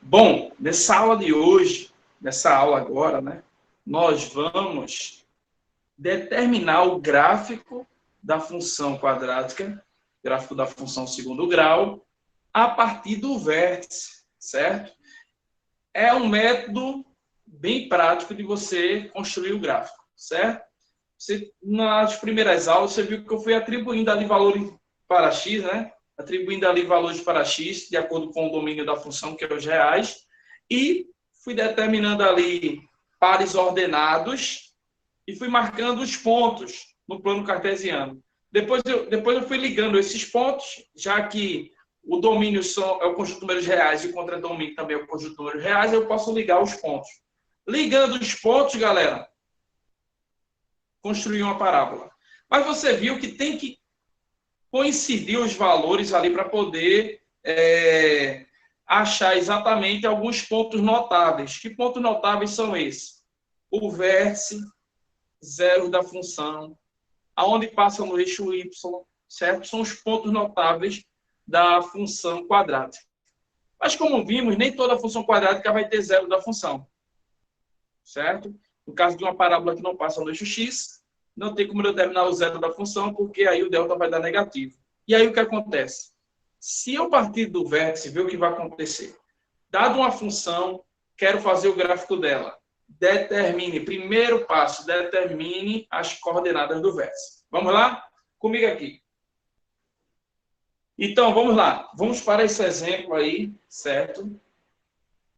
Bom, nessa aula de hoje, nessa aula agora, né, nós vamos determinar o gráfico da função quadrática, gráfico da função segundo grau, a partir do vértice, certo? É um método bem prático de você construir o gráfico, certo? Nas primeiras aulas, você viu que eu fui atribuindo ali valores para x, né? Atribuindo ali valores para x, de acordo com o domínio da função, que é os reais, e fui determinando ali pares ordenados e fui marcando os pontos no plano cartesiano. Depois eu fui ligando esses pontos, já que o domínio é o conjunto de números reais e o contradomínio também é o conjunto de números reais, eu posso ligar os pontos. Ligando os pontos, galera, construir uma parábola. Mas você viu que tem que coincidir os valores ali para poder achar exatamente alguns pontos notáveis. Que pontos notáveis são esses? O vértice, zero da função, aonde passa no eixo y, certo? São os pontos notáveis da função quadrática. Mas, como vimos, nem toda função quadrática vai ter zero da função, certo? No caso de uma parábola que não passa no eixo x, não tem como determinar o zero da função, porque aí o delta vai dar negativo. E aí o que acontece? Se eu partir do vértice, ver o que vai acontecer. Dado uma função, quero fazer o gráfico dela. Determine, primeiro passo, determine as coordenadas do vértice. Vamos lá? Comigo aqui. Então, vamos lá. Vamos para esse exemplo aí, certo?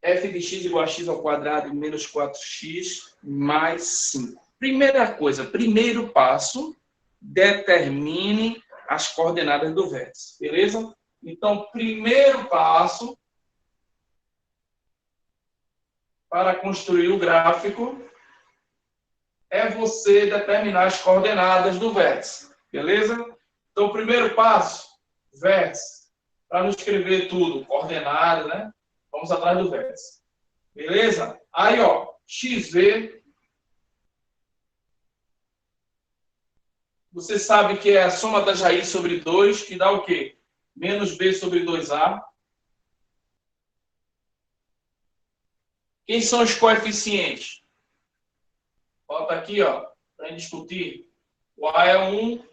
F de x igual a x ao quadrado menos 4x mais 5. Primeira coisa, primeiro passo, determine as coordenadas do vértice, beleza? Então, primeiro passo para construir o gráfico é você determinar as coordenadas do vértice, beleza? Então, primeiro passo, vértice. Para não escrever tudo, coordenada, né? Vamos atrás do vértice. Beleza? Aí, ó, xv. Você sabe que é a soma das raízes sobre 2, que dá o quê? Menos b sobre 2a. Quem são os coeficientes? Bota aqui, ó, para a gente discutir. O a é 1,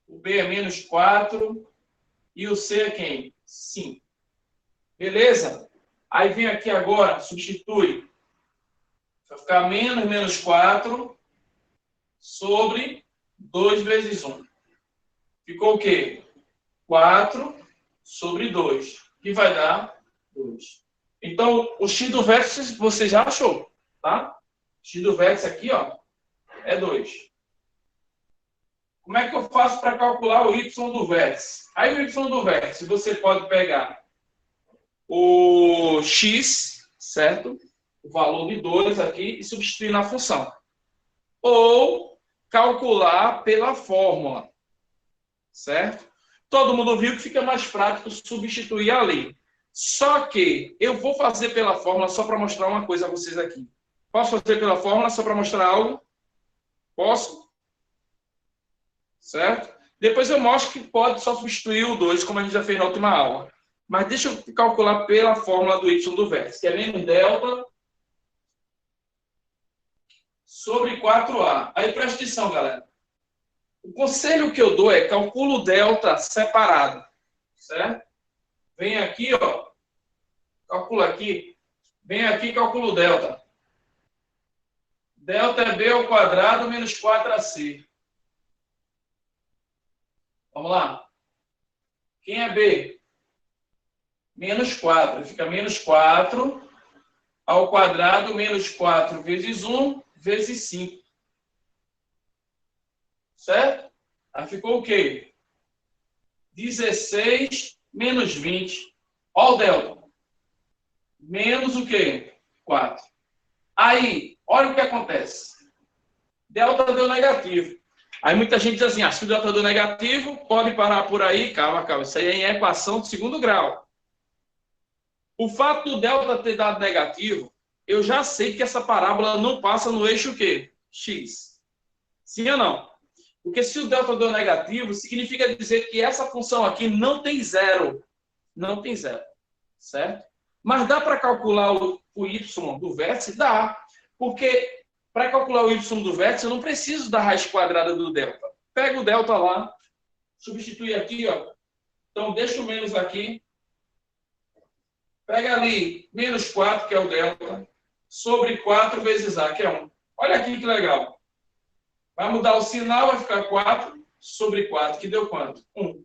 o b é menos 4 e o c é quem? 5. Beleza? Aí vem aqui agora, substitui. Vai ficar menos 4 sobre 2 vezes 1. Ficou o quê? 4 sobre 2, que vai dar 2. Então, o x do vértice você já achou, tá? X do vértice aqui, ó, é 2. Como é que eu faço para calcular o y do vértice? Aí o y do vértice, você pode pegar o x, certo? O valor de 2 aqui e substituir na função. Ou calcular pela fórmula, certo? Todo mundo viu que fica mais prático substituir ali. Só que eu vou fazer pela fórmula só para mostrar uma coisa a vocês aqui. Posso fazer pela fórmula só para mostrar algo? Posso? Certo? Depois eu mostro que pode só substituir o 2, como a gente já fez na última aula. Mas deixa eu calcular pela fórmula do y do vértice, que é menos delta sobre 4a. Aí presta atenção, galera. O conselho que eu dou é calculo o delta separado, certo? Vem aqui, ó. Calcula aqui. Vem aqui e calcula o delta. Delta é b ao quadrado menos 4ac. Vamos lá. Quem é b? Menos 4. Fica menos 4 ao quadrado menos 4 vezes 1 vezes 5. Certo? Aí ficou o quê? 16 menos 20. Olha o delta. Menos o quê? 4. Aí, olha o que acontece. Delta deu negativo. Aí muita gente diz assim, se o delta deu negativo, pode parar por aí. Calma. Isso aí é equação de segundo grau. O fato do delta ter dado negativo, eu já sei que essa parábola não passa no eixo o quê? X. Sim ou não? Porque se o delta deu negativo, significa dizer que essa função aqui não tem zero. Não tem zero. Certo? Mas dá para calcular o y do vértice? Dá. Porque para calcular o y do vértice, eu não preciso da raiz quadrada do delta. Pega o delta lá, substitui aqui, ó. Então, deixa o menos aqui. Pega ali menos 4, que é o delta, sobre 4 vezes A, que é 1. Olha aqui que legal. Vai mudar o sinal, vai ficar 4 sobre 4, que deu quanto? 1.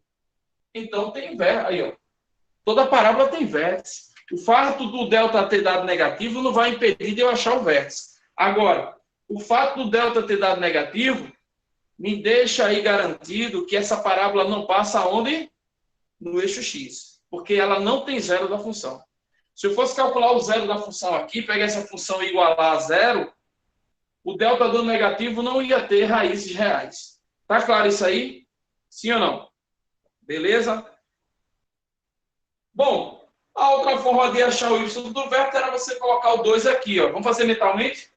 Então, tem vértice. Aí, ó. Toda parábola tem vértice. O fato do delta ter dado negativo não vai impedir de eu achar o vértice. Agora, o fato do delta ter dado negativo me deixa aí garantido que essa parábola não passa onde? No eixo x. Porque ela não tem zero da função. Se eu fosse calcular o zero da função aqui, pegar essa função e igualar a zero, o delta do negativo não ia ter raízes reais. Tá claro isso aí? Sim ou não? Beleza? Bom, a outra forma de achar o y do vértice era você colocar o 2 aqui, ó. Vamos fazer mentalmente?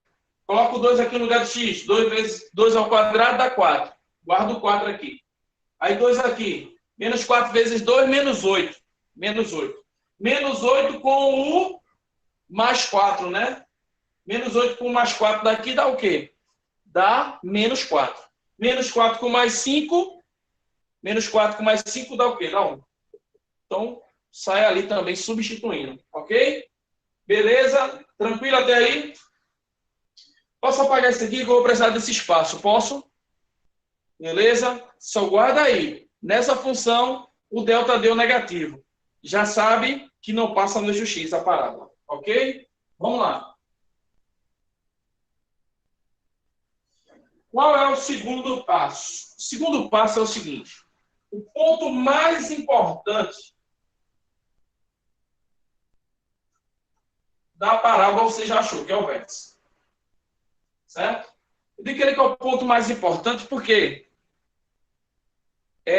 Coloca o 2 aqui no lugar de x. 2 vezes 2 ao quadrado dá 4. Guarda o 4 aqui. Aí 2 aqui. Menos 4 vezes 2, menos 8. Menos 8. Menos 8 com o mais 4, né? Menos 8 com mais 4 daqui dá o quê? Dá menos 4. Menos 4 com mais 5. Menos 4 com mais 5 dá o quê? Dá 1. Então, sai ali também substituindo. Ok? Beleza? Tranquilo até aí? Posso apagar isso aqui que eu vou precisar desse espaço? Posso? Beleza? Só guarda aí. Nessa função, o delta deu negativo. Já sabe que não passa no eixo x a parábola. Ok? Vamos lá. Qual é o segundo passo? O segundo passo é o seguinte. O ponto mais importante da parábola você já achou, que é o vértice. Certo? Eu digo que ele é o ponto mais importante porque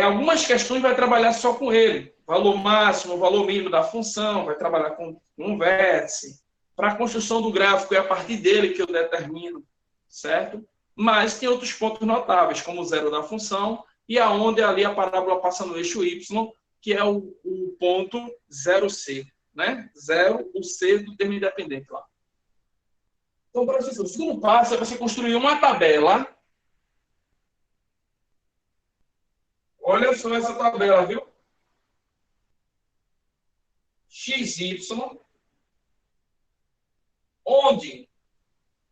algumas questões vai trabalhar só com ele. Valor máximo, valor mínimo da função, vai trabalhar com um vértice. Para a construção do gráfico, é a partir dele que eu determino, certo? Mas tem outros pontos notáveis, como o zero da função e aonde ali a parábola passa no eixo y, que é o ponto 0C, né? 0, o C do termo independente lá. Então, para o segundo passo é você construir uma tabela. Olha só essa tabela, viu? XY, onde,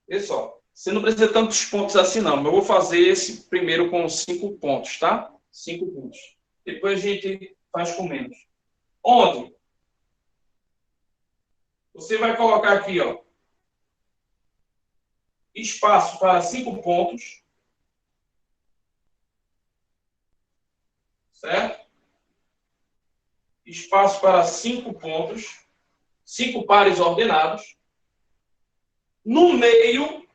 pessoal, você não precisa de tantos pontos assim não, mas eu vou fazer esse primeiro com 5 pontos, tá? 5 pontos. Depois a gente faz com menos. Onde? Você vai colocar aqui, ó, espaço para 5 pontos, certo? Espaço para 5 pontos, 5 pares ordenados. No meio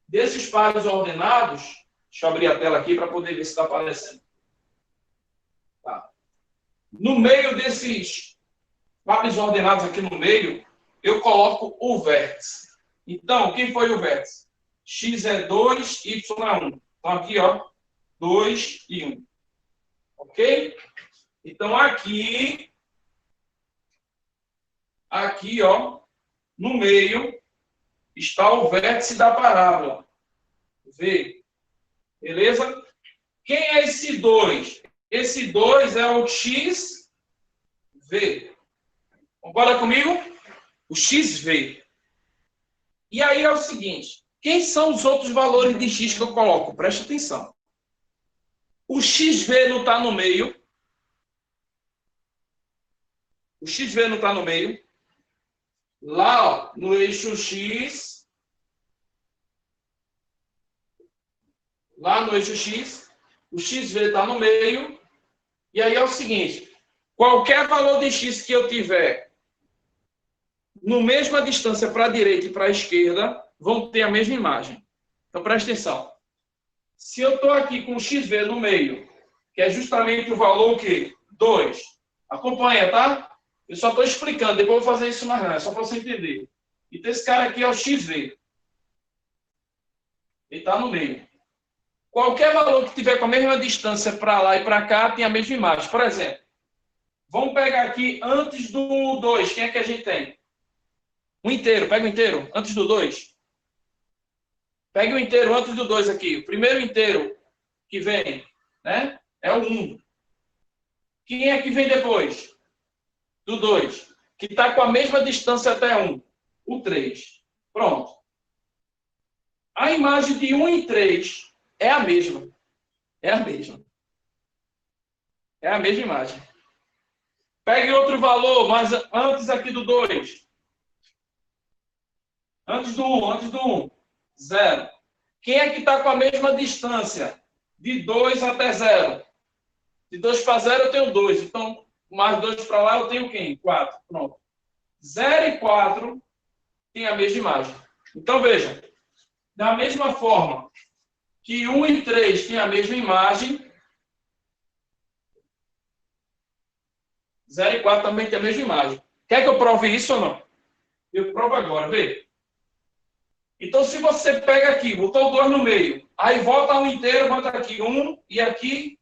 desses pares ordenados, deixa eu abrir a tela aqui para poder ver se está aparecendo. Tá. No meio desses pares ordenados aqui no meio, eu coloco o vértice. Então, quem foi o vértice? X é 2, Y é 1. Então, aqui, ó, 2 e 1. Ok? Então, aqui, ó, no meio, está o vértice da parábola. V. Beleza? Quem é esse 2? Esse 2 é o XV. Concorda comigo? O XV. E aí é o seguinte. Quem são os outros valores de X que eu coloco? Presta atenção. O XV não está no meio. O XV não está no meio. Lá, ó, no eixo X. Lá no eixo X. O XV está no meio. E aí é o seguinte. Qualquer valor de X que eu tiver no mesma distância para a direita e para a esquerda, vão ter a mesma imagem. Então, presta atenção. Se eu estou aqui com o XV no meio, que é justamente o valor que 2, acompanha, tá? Eu só estou explicando, depois eu vou fazer isso mais rápido, só para você entender. Então, esse cara aqui é o XV. Ele está no meio. Qualquer valor que tiver com a mesma distância para lá e para cá, tem a mesma imagem. Por exemplo, Vamos pegar aqui antes do 2. Quem é que a gente tem? Um inteiro. Pega o inteiro antes do 2. Pegue o inteiro antes do 2 aqui. O primeiro inteiro que vem, né? É o 1. Quem é que vem depois? Do 2. Que está com a mesma distância até 1. O 3. Pronto. A imagem de 1 e 3 é a mesma. É a mesma. É a mesma imagem. Pegue outro valor, mas antes aqui do 2. Antes do 1. 0. Quem é que está com a mesma distância? De 2 até 0. De 2 para 0 eu tenho 2. Então, mais 2 para lá eu tenho quem? 4. Pronto. 0 e 4 tem a mesma imagem. Então, veja. Da mesma forma que 1 e 3 têm a mesma imagem, 0 e 4 também tem a mesma imagem. Quer que eu prove isso ou não? Eu provo agora, vê. Então, se você pega aqui, botou 2 no meio, aí volta um inteiro, bota aqui 1 e aqui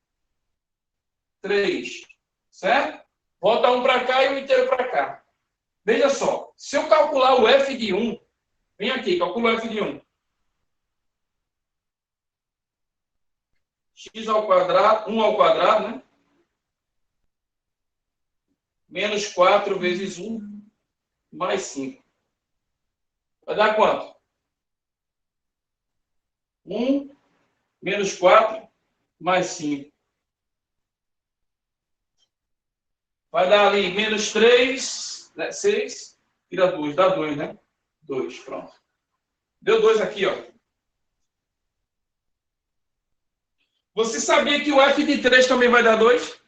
3, certo? Volta um para cá e um inteiro para cá. Veja só, se eu calcular o f de 1, vem aqui, calcula o f de 1. X ao quadrado, 1 ao quadrado, né? Menos 4 vezes 1, mais 5. Vai dar quanto? 1 menos 4 mais 5. Vai dar ali menos 3, né? 6, tira 2, dá 2, né? 2, pronto. Deu 2 aqui, ó. Você sabia que o f de 3 também vai dar 2?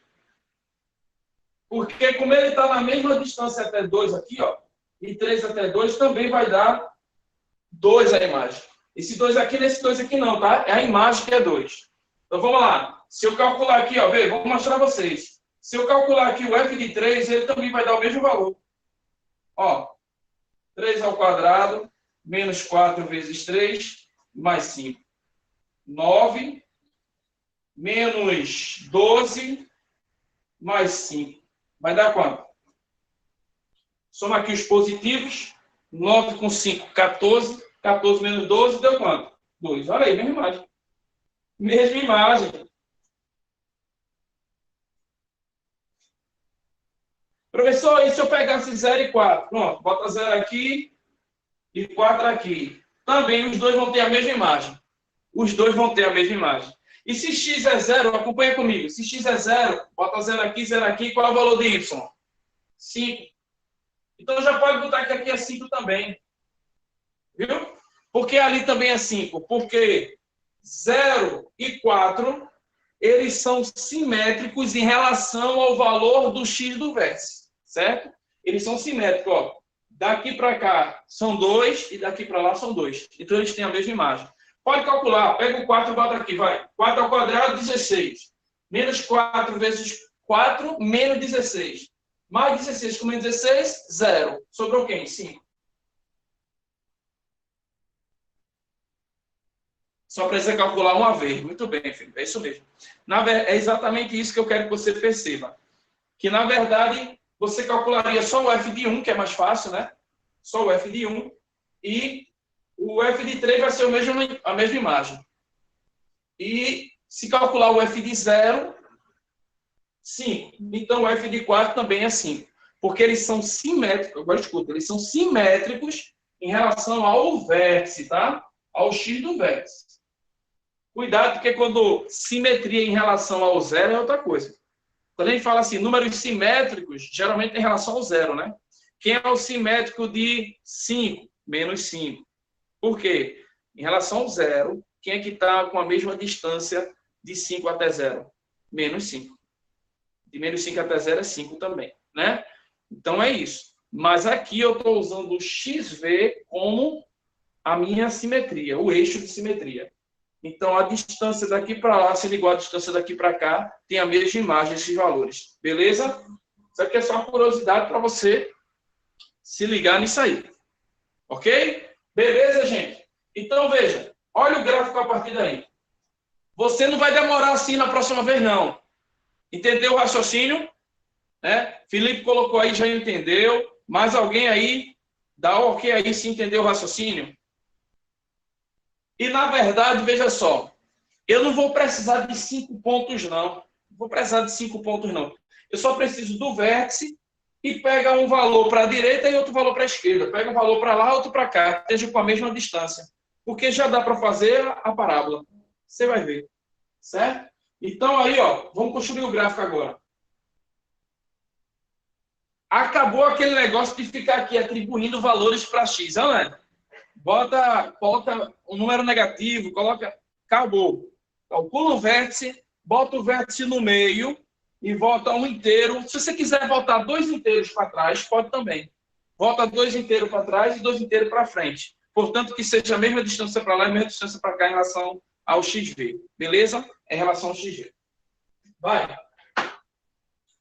Porque como ele está na mesma distância até 2 aqui, ó, e 3 até 2 também vai dar 2 a imagem. Esse 2 aqui, nesse 2 aqui não, tá? É a imagem que é 2. Então, vamos lá. Se eu calcular aqui, ó, vê, vou mostrar a vocês. Se eu calcular aqui o f de 3, ele também vai dar o mesmo valor. Ó, 3 ao quadrado, menos 4 vezes 3, mais 5. 9, menos 12, mais 5. Vai dar quanto? Soma aqui os positivos. 9 com 5, 14. 14 menos 12, deu quanto? 2. Olha aí, mesma imagem. Mesma imagem. Professor, e se eu pegasse 0 e 4? Pronto, bota 0 aqui e 4 aqui. Também os dois vão ter a mesma imagem. Os dois vão ter a mesma imagem. E se x é 0, acompanha comigo. Se x é 0, bota 0 aqui, qual é o valor de y? 5. Então já pode botar que aqui é 5 também. Viu? Porque ali também é 5. Porque 0 e 4, eles são simétricos em relação ao valor do x do vértice. Certo? Eles são simétricos. Ó. Daqui para cá são 2 e daqui para lá são 2. Então eles têm a mesma imagem. Pode calcular. Pega o 4 e bota aqui. Vai. 4 ao quadrado, 16. Menos 4 vezes 4, menos 16. Mais 16 com menos 16, 0. Sobrou quem? 5. Só precisa calcular uma vez. Muito bem, filho. É isso mesmo. É exatamente isso que eu quero que você perceba. Que, na verdade, você calcularia só o f de 1, que é mais fácil, né? Só o f de 1. E o f de 3 vai ser a mesma imagem. E se calcular o f de 0, 5. Então, o f de 4 também é 5. Porque eles são simétricos. Agora, escuta. Eles são simétricos em relação ao vértice, tá? Ao x do vértice. Cuidado, porque quando simetria em relação ao zero é outra coisa. Quando a gente fala assim, números simétricos, geralmente em relação ao zero, né? Quem é o simétrico de 5? Menos 5. Por quê? Em relação ao zero, quem é que está com a mesma distância de 5 até 0? Menos 5. De menos 5 até 0 é 5 também, né? Então é isso. Mas aqui eu estou usando o XV como a minha simetria, o eixo de simetria. Então, a distância daqui para lá, sendo igual à distância daqui para cá, tem a mesma imagem, esses valores. Beleza? Isso aqui é só uma curiosidade para você se ligar nisso aí. Ok? Beleza, gente? Então, veja. Olha o gráfico a partir daí. Você não vai demorar assim na próxima vez, não. Entendeu o raciocínio? né? Felipe colocou aí, já entendeu. Mais alguém aí? Dá ok aí se entendeu o raciocínio? E, na verdade, veja só, eu não vou precisar de 5 pontos, não. Não vou precisar de 5 pontos, não. Eu só preciso do vértice e pega um valor para a direita e outro valor para a esquerda. Pega um valor para lá, outro para cá, esteja com a mesma distância. Porque já dá para fazer a parábola. Você vai ver. Certo? Então, aí, ó, vamos construir o gráfico agora. Acabou aquele negócio de ficar aqui atribuindo valores para x, né? Coloca um número negativo, coloca. Acabou. Calcula o vértice, bota o vértice no meio e volta um inteiro. Se você quiser voltar 2 inteiros para trás, pode também. Volta 2 inteiros para trás e 2 inteiros para frente. Portanto, que seja a mesma distância para lá e a mesma distância para cá em relação ao XV. Beleza? Em relação ao XV. Vai.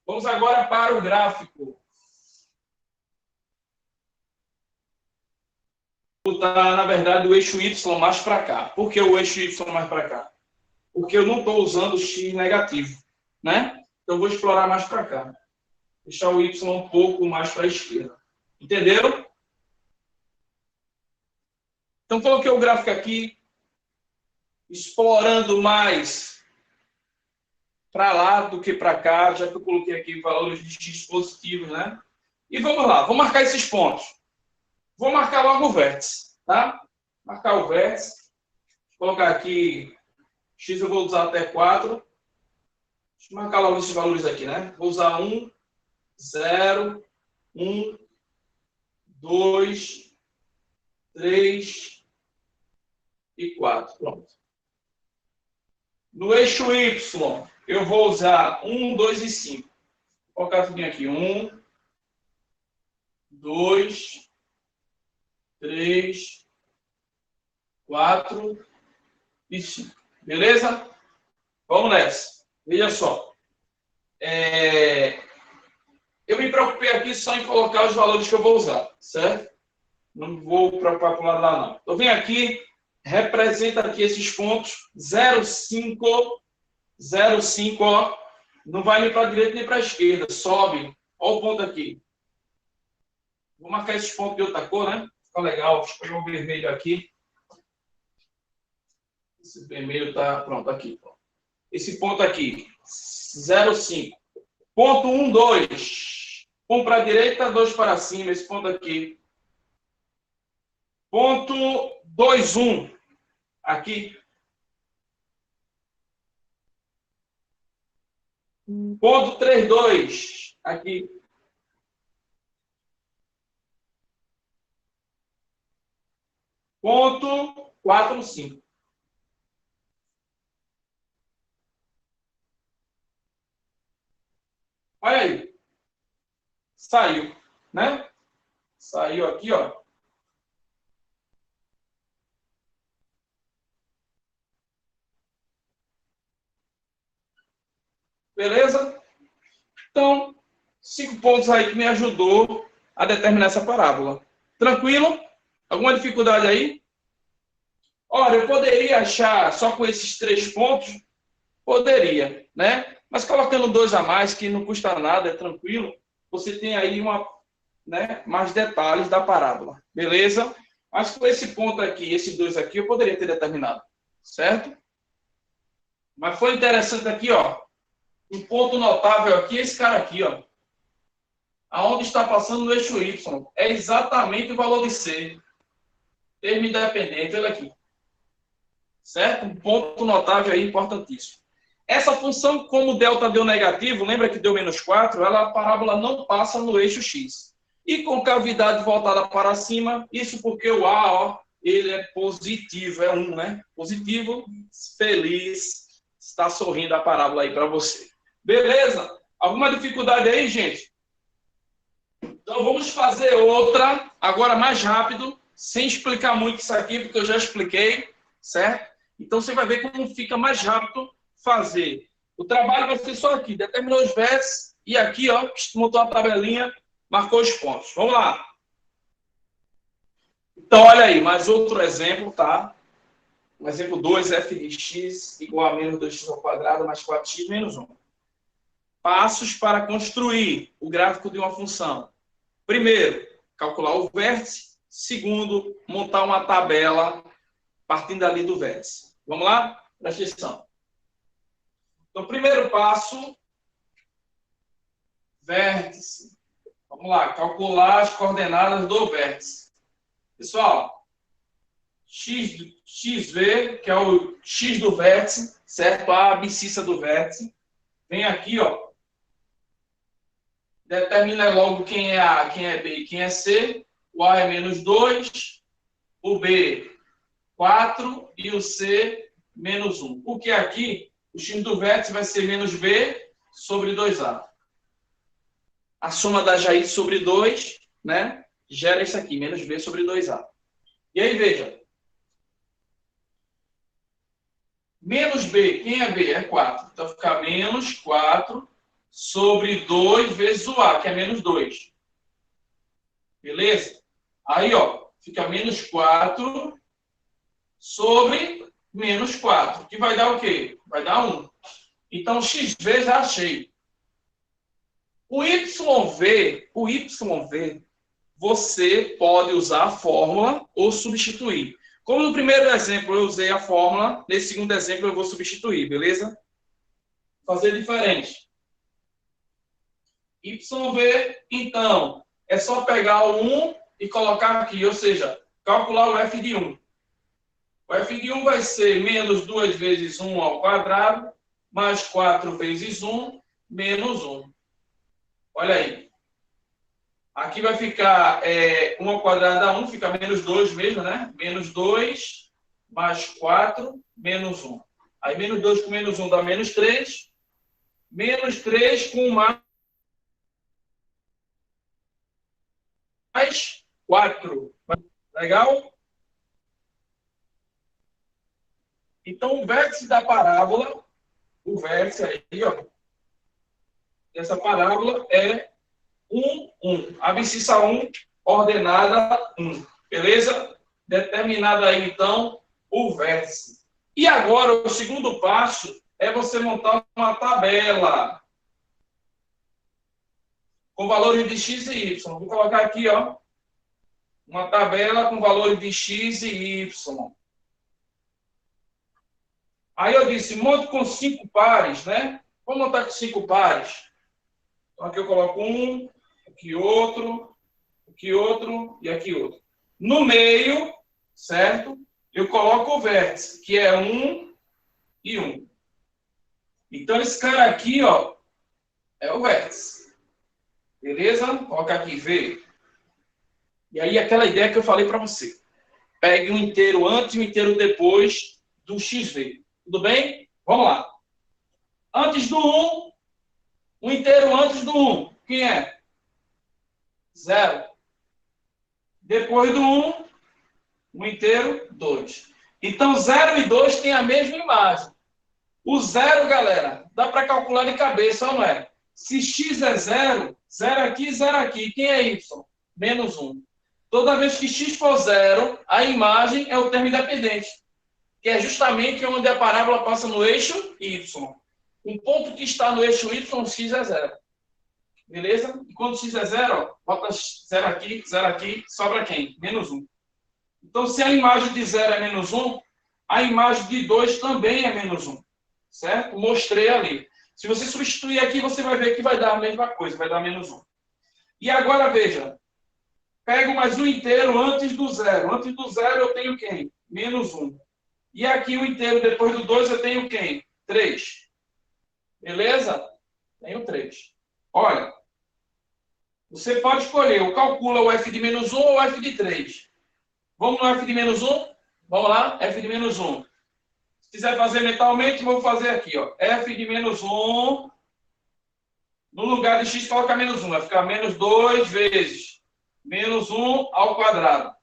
Vamos agora para o gráfico. Vou botar, na verdade, o eixo Y mais para cá. Por que o eixo Y mais para cá? Porque eu não estou usando o X negativo, né? Então, vou explorar mais para cá. Deixar o Y um pouco mais para a esquerda. Entenderam? Então, coloquei o gráfico aqui, explorando mais para lá do que para cá, já que eu coloquei aqui valores de X positivos, né? E vamos lá, vou marcar esses pontos. Vou marcar logo o vértice, tá? Marcar o vértice. Vou colocar aqui X, eu vou usar até 4. Deixa eu marcar logo esses valores aqui, né? Vou usar 1, 0, 1, 2, 3 e 4. Pronto. No eixo Y, eu vou usar 1, 2 e 5. Vou colocar tudo aqui. 1, 2, 3, 4 e 5. Beleza? Vamos nessa. Veja só. Eu me preocupei aqui só em colocar os valores que eu vou usar, certo? Não vou preocupar com o lado lá, não. Então, vem aqui, representa aqui esses pontos. 0,5, 0,5, ó. Não vai nem para a direita nem para a esquerda. Sobe. Olha o ponto aqui. Vou marcar esses pontos de outra cor, né? Fica legal. Deixa eu pegar o vermelho aqui. Esse vermelho tá pronto aqui. Esse ponto aqui. 0,5. Ponto 1, 2. 1 para a direita, 2 para cima. Esse ponto aqui. Ponto 2, 1. Aqui. Ponto 3, 2. Aqui. Ponto 4, 5. Olha aí. Saiu, né? Saiu aqui, ó. Beleza? Então, 5 pontos aí que me ajudou a determinar essa parábola. Tranquilo? Alguma dificuldade aí? Olha, eu poderia achar só com esses 3 pontos? Poderia, né? Mas colocando 2 a mais, que não custa nada, é tranquilo, você tem aí mais detalhes da parábola. Beleza? Mas com esse ponto aqui, esse 2 aqui, eu poderia ter determinado. Certo? Mas foi interessante aqui, ó. Um ponto notável aqui, esse cara aqui, ó. Aonde está passando no eixo Y. É exatamente o valor de C. Termo independente, olha aqui. Certo? Um ponto notável aí, importantíssimo. Essa função, como delta deu negativo, lembra que deu menos 4, a parábola não passa no eixo X. E com cavidade voltada para cima, isso porque o A, ó, ele é positivo, é 1, né? Positivo, feliz, está sorrindo a parábola aí para você. Beleza? Alguma dificuldade aí, gente? Então, vamos fazer outra, agora mais rápido, sem explicar muito isso aqui, porque eu já expliquei, certo? Então, você vai ver como fica mais rápido fazer. O trabalho vai ser só aqui. Determinou os vértices e aqui, ó, montou a tabelinha, marcou os pontos. Vamos lá. Então, olha aí, mais outro exemplo, tá? Um exemplo 2, f de x igual a menos 2x ao quadrado mais 4x menos 1. passos para construir o gráfico de uma função. Primeiro, calcular o vértice. Segundo, montar uma tabela partindo ali do vértice. Vamos lá? Presta atenção. Então, primeiro passo, vértice. Vamos lá, calcular as coordenadas do vértice. Pessoal, XV, que é o X do vértice, certo? A abscissa do vértice. Vem aqui, ó. Determina logo quem é A, quem é B e quem é C. O A é menos 2, o B 4 e o C menos 1. Porque aqui o x do vértice vai ser menos B sobre 2A. A soma das raízes sobre 2, né, gera isso aqui, menos B sobre 2A. E aí, veja. Menos B, quem é B? É 4. Então, fica menos 4 sobre 2 vezes o A, que é menos 2. Beleza? Aí, ó, fica menos 4 sobre menos 4, que vai dar o quê? Vai dar 1. Então, XV já achei. O YV, você pode usar a fórmula ou substituir. Como no primeiro exemplo eu usei a fórmula, nesse segundo exemplo eu vou substituir, beleza? Fazer diferente. YV, então, é só pegar o 1 e colocar aqui, ou seja, calcular o f de 1. O f de 1 vai ser menos 2 vezes 1 ao quadrado, mais 4 vezes 1, menos 1. Olha aí. Aqui vai ficar 1 ao quadrado dá 1, fica menos 2 mesmo, né? Menos 2, mais 4, menos 1. Aí menos 2 com menos 1 dá menos 3. Menos 3 com mais 4. Legal? Então, o vértice da parábola, o vértice aí, ó, dessa parábola é 1, 1. Abscissa 1, ordenada 1. Beleza? Determinado aí, então, o vértice. E agora, o segundo passo é você montar uma tabela com valores de x e y. Vou colocar aqui, ó, uma tabela com valores de x e y. Aí eu disse, monte com 5 pares, né? Vou montar com 5 pares. Então, aqui eu coloco um, aqui outro e aqui outro. No meio, certo? Eu coloco o vértice, que é 1 e 1. Então, esse cara aqui, ó, é o vértice. Beleza? Coloca aqui, V. E aí, aquela ideia que eu falei para você. Pegue um inteiro antes e um inteiro depois do XV. Tudo bem? Vamos lá. Antes do 1, um inteiro antes do 1. Quem é? 0. Depois do 1, um inteiro, 2. Então, 0 e 2 têm a mesma imagem. O 0, galera, dá para calcular de cabeça, ou não é? Se x é 0, 0 aqui, quem é y? Menos 1. Toda vez que x for 0, a imagem é o termo independente, que é justamente onde a parábola passa no eixo y. Um ponto que está no eixo y, x é 0. Beleza? E quando x é 0, ó, bota 0 aqui, sobra quem? Menos 1. Então, se a imagem de 0 é menos 1, a imagem de 2 também é menos 1. Certo? Mostrei ali. Se você substituir aqui, você vai ver que vai dar a mesma coisa, vai dar menos 1. E agora, veja. Pego mais um inteiro antes do 0. Antes do 0 eu tenho quem? Menos 1. E aqui o inteiro depois do 2 eu tenho quem? 3. Beleza? Tenho 3. Olha, você pode escolher, ou calcula o f de menos 1 ou o f de 3. Vamos no f de menos 1? Vamos lá? F de menos 1. Se quiser fazer mentalmente, vou fazer aqui, ó. F de menos 1. No lugar de x, coloca menos 1. Vai ficar menos 2 vezes menos 1 ao quadrado.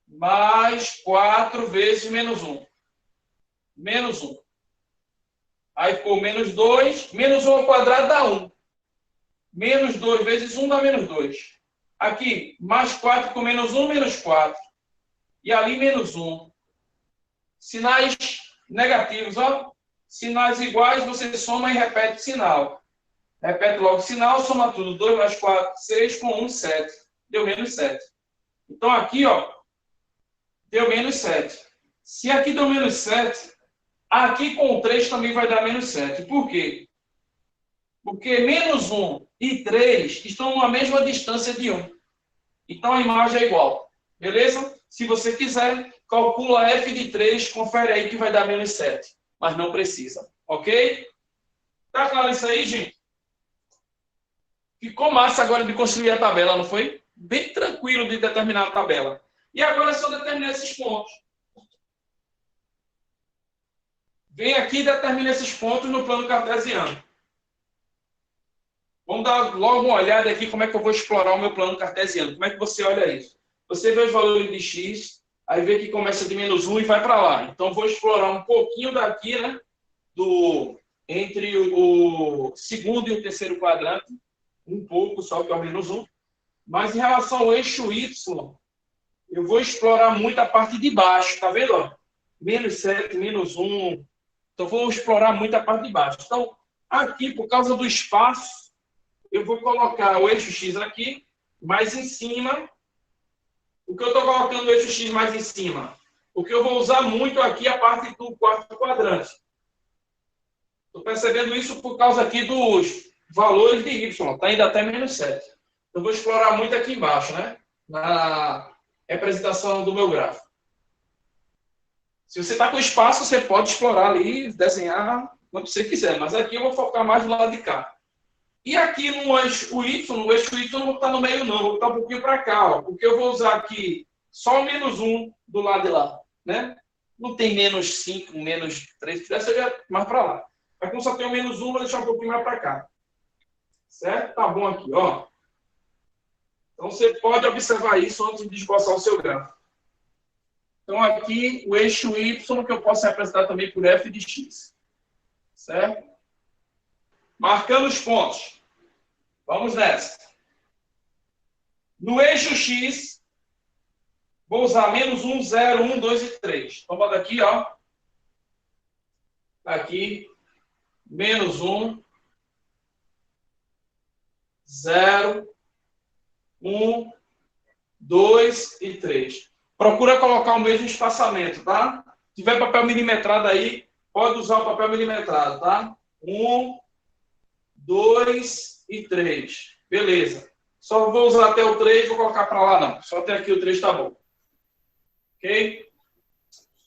Mais 4 vezes menos 1. Menos 1. Aí ficou menos 2. Menos 1 ao quadrado dá 1. Menos 2 vezes 1 dá menos 2. Aqui, mais 4 com menos 1, menos 4. E ali, menos 1. Sinais negativos, ó. Sinais iguais, você soma e repete o sinal. Repete logo o sinal, soma tudo. 2 mais 4, 6, com 1, 7. Deu menos 7. Então, aqui, ó, deu menos 7. Se aqui deu menos 7, aqui com o 3 também vai dar menos 7. Por quê? Porque menos 1 e 3 estão na mesma distância de 1. Então, a imagem é igual. Beleza? Se você quiser, calcula f de 3, confere aí que vai dar menos 7. Mas não precisa. Ok? Tá claro isso aí, gente? Ficou massa agora de construir a tabela, não foi? Bem tranquilo de determinar a tabela. E agora é só determinar esses pontos. Vem aqui e determina esses pontos no plano cartesiano. Vamos dar logo uma olhada aqui como é que eu vou explorar o meu plano cartesiano. Como é que você olha isso? Você vê os valores de x, aí vê que começa de menos 1 e vai para lá. Então, vou explorar um pouquinho daqui, né? Entre o segundo e o terceiro quadrante. Um pouco só, que é o menos 1. Mas em relação ao eixo y, eu vou explorar muito a parte de baixo, tá vendo? Ó? Menos 7, menos 1. Então, vou explorar muito a parte de baixo. Então, aqui, por causa do espaço, eu vou colocar o eixo x aqui, mais em cima. O que eu estou colocando o eixo x mais em cima? Porque eu vou usar muito aqui a parte do quarto quadrante. Estou percebendo isso por causa aqui dos valores de y. Está indo até menos 7. Eu vou explorar muito aqui embaixo, né? Na representação do meu gráfico. Se você está com espaço, você pode explorar ali, desenhar quando você quiser. Mas aqui eu vou focar mais do lado de cá. E aqui no eixo y, não vou estar no meio não, vou estar um pouquinho para cá, ó, porque eu vou usar aqui só o menos 1 do lado de lá, né? Não tem menos 5, menos 3, se tivesse, eu ia mais para lá. Mas como só tem o menos 1, vou deixar um pouquinho mais para cá. Certo? Tá bom aqui, ó. Então, você pode observar isso antes de esboçar o seu gráfico. Então, aqui, o eixo y, que eu posso representar também por f de x. Certo? Marcando os pontos. Vamos nessa. No eixo x, vou usar menos 1, 0, 1, 2 e 3. Então, bota aqui, ó. Aqui, menos 1, 0, 1, 2 e 3. Procura colocar o mesmo espaçamento, tá? Se tiver papel milimetrado aí, pode usar o papel milimetrado, tá? 1, 2 e 3. Beleza. Só vou usar até o 3, vou colocar para lá não. Só até aqui o 3 tá bom. Ok?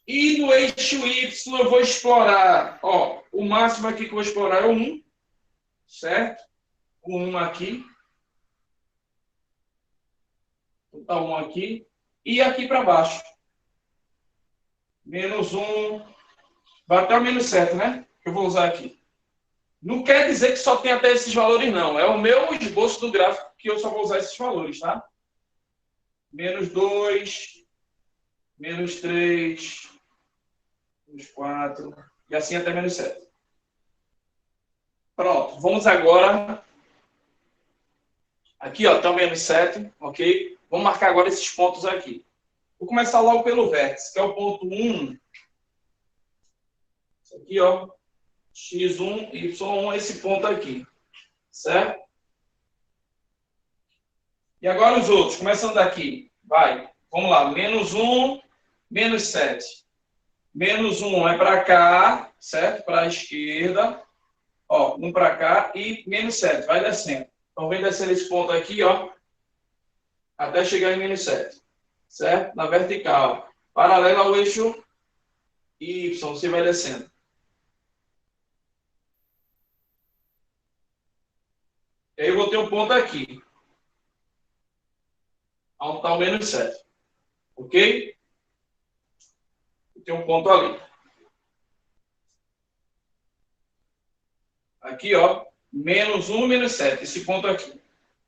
E no eixo y eu vou explorar, ó, o máximo aqui que eu vou explorar é o 1, certo? O 1 aqui. Vou botar 1 aqui. E aqui para baixo. Menos 1. Vai até o menos 7, né? Que eu vou usar aqui. Não quer dizer que só tem até esses valores, não. É o meu esboço do gráfico que eu só vou usar esses valores, tá? Menos 2, menos 3, menos 4, e assim até menos 7. Pronto, vamos agora... Aqui, ó, tá o menos 7, ok? Vamos marcar agora esses pontos aqui. Vou começar logo pelo vértice, que é o ponto 1. Isso aqui, ó. X1, Y1, esse ponto aqui. Certo? E agora os outros, começando daqui. Vai. Vamos lá. Menos 1, menos 7. Menos 1 é para cá, certo? Para a esquerda. Ó, 1 para cá e menos 7. Vai descendo. Então, vem descendo esse ponto aqui, ó. Até chegar em menos 7. Certo? Na vertical. Paralela ao eixo Y, você vai descendo. E aí eu vou ter um ponto aqui. Onde está o menos 7. Ok? Tem um ponto ali. Aqui, ó. Menos 1, menos 7. Esse ponto aqui.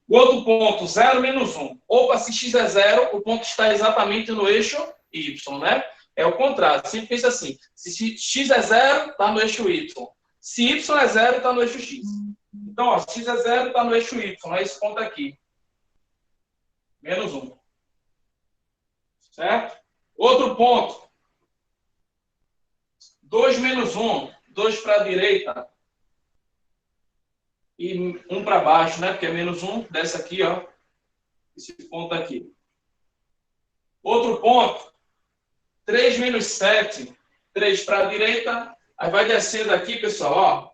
O outro ponto, 0, menos 1. Opa, se x é 0, o ponto está exatamente no eixo y, né? É o contrário. Sempre pensa assim. Se x é 0, está no eixo y. Se y é 0, está no eixo x. Então, ó, x é 0, está no eixo y. É esse ponto aqui. Menos 1. Certo? Outro ponto. 2 menos 1. 2 para a direita. e 1 para baixo, né? Porque é menos 1, desce aqui, ó. Esse ponto aqui. Outro ponto, 3 menos 7, 3 para a direita, aí vai descendo aqui, pessoal, ó.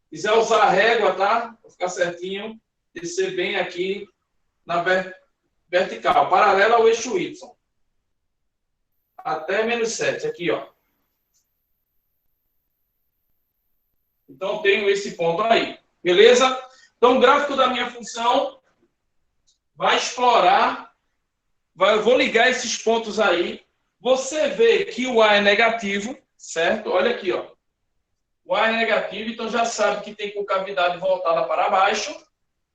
Quiser usar a régua, tá? Para ficar certinho, descer bem aqui na vertical, paralela ao eixo Y. Até menos 7, aqui, ó. Então, tenho esse ponto aí. Beleza? Então, o gráfico da minha função vai explorar, eu vou ligar esses pontos aí. Você vê que o A é negativo, certo? Olha aqui, ó. O A é negativo, então já sabe que tem concavidade voltada para baixo.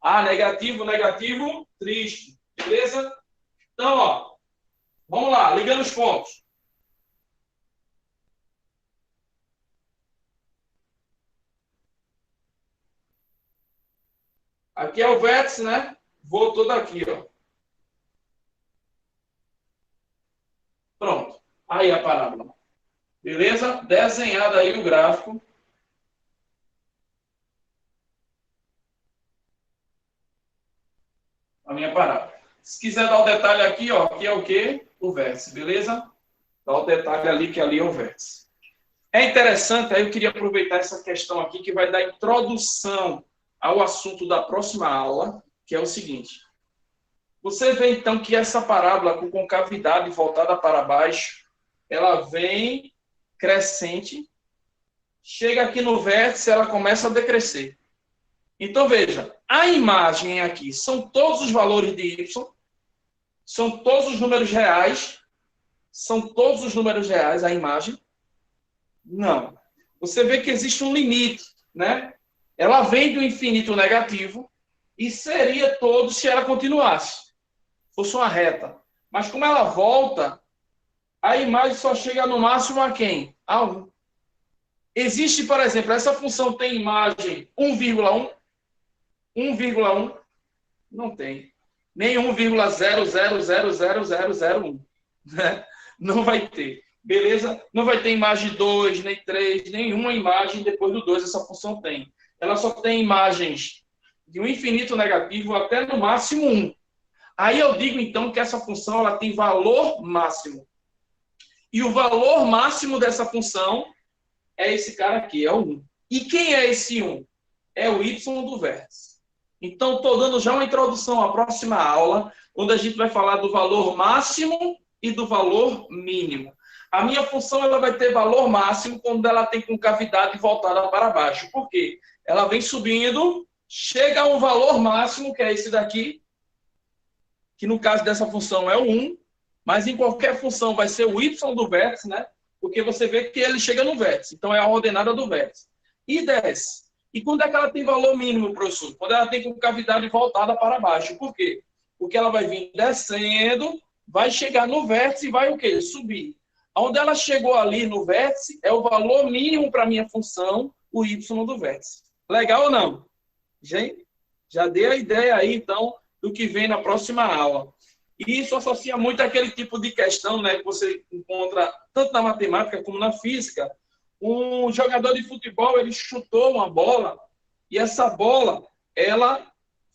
A negativo, negativo, triste. Beleza? Então, ó, vamos lá, ligando os pontos. Aqui é o vértice, né? Vou todo aqui, ó. Pronto. Aí a parábola. Beleza? Desenhado aí o gráfico. A minha parábola. Se quiser dar o detalhe aqui, ó, aqui é o quê? O vértice, beleza? Dá o detalhe ali, que ali é o vértice. É interessante, aí eu queria aproveitar essa questão aqui, que vai dar introdução ao assunto da próxima aula, que é o seguinte. Você vê, então, que essa parábola com concavidade voltada para baixo, ela vem crescente, chega aqui no vértice, ela começa a decrescer. Então, veja, a imagem aqui são todos os valores de Y, são todos os números reais, a imagem. Não. Você vê que existe um limite, né? Ela vem do infinito negativo e seria todo se ela continuasse. Fosse uma reta. Mas como ela volta, a imagem só chega no máximo a quem? A 1. Existe, por exemplo, essa função tem imagem 1,1? 1,1? Não tem. Nem 1,000001. Né? Não vai ter. Beleza? Não vai ter imagem 2, nem 3, nenhuma imagem depois do 2 essa função tem. Ela só tem imagens de um infinito negativo até no máximo 1. Aí eu digo, então, que essa função ela tem valor máximo. E o valor máximo dessa função é esse cara aqui, é o 1. E quem é esse 1? É o y do vértice. Então, estou dando já uma introdução à próxima aula, onde a gente vai falar do valor máximo e do valor mínimo. A minha função ela vai ter valor máximo quando ela tem concavidade voltada para baixo. Por quê? Ela vem subindo, chega a um valor máximo, que é esse daqui, que no caso dessa função é o 1, mas em qualquer função vai ser o y do vértice, né? Porque você vê que ele chega no vértice. Então, é a ordenada do vértice. E desce. E quando é que ela tem valor mínimo, professor? Quando ela tem concavidade voltada para baixo. Por quê? Porque ela vai vir descendo, vai chegar no vértice e vai o quê? Subir. Onde ela chegou ali no vértice é o valor mínimo para a minha função, o y do vértice. Legal ou não? Gente, já dei a ideia aí, então, do que vem na próxima aula. E isso associa muito àquele tipo de questão, né, que você encontra tanto na matemática como na física. Um jogador de futebol, ele chutou uma bola e essa bola, ela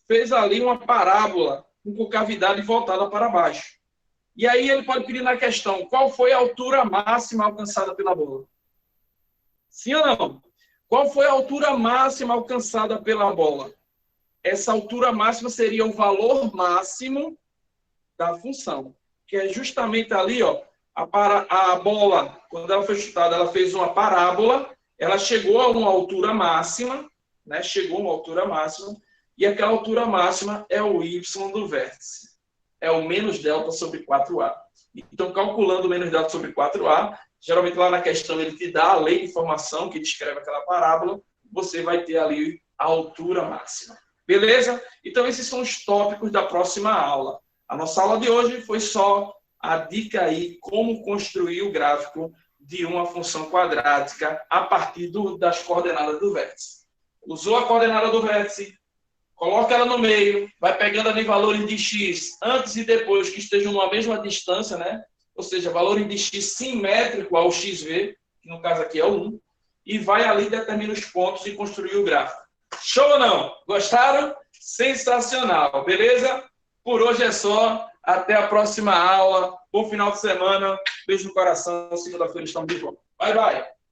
fez ali uma parábola com concavidade voltada para baixo. E aí ele pode pedir na questão, qual foi a altura máxima alcançada pela bola? Sim ou não? Qual foi a altura máxima alcançada pela bola? Essa altura máxima seria o valor máximo da função, que é justamente ali, ó, a bola, quando ela foi chutada, ela fez uma parábola, ela chegou a uma altura máxima, né? Chegou a uma altura máxima, e aquela altura máxima é o y do vértice. É o menos delta sobre 4a. Então, calculando o menos delta sobre 4a, geralmente lá na questão ele te dá a lei de formação que descreve aquela parábola, você vai ter ali a altura máxima. Beleza? Então, esses são os tópicos da próxima aula. A nossa aula de hoje foi só a dica aí como construir o gráfico de uma função quadrática a partir das coordenadas do vértice. Usou a coordenada do vértice, coloca ela no meio, vai pegando ali valores de x antes e depois que estejam numa mesma distância, né? Ou seja, valores de x simétrico ao xv, que no caso aqui é o 1, e vai ali determinar os pontos e construir o gráfico. Show ou não? Gostaram? Sensacional, beleza? Por hoje é só. Até a próxima aula. Bom final de semana. Beijo no coração. Segunda-feira estamos de volta. Bye, bye.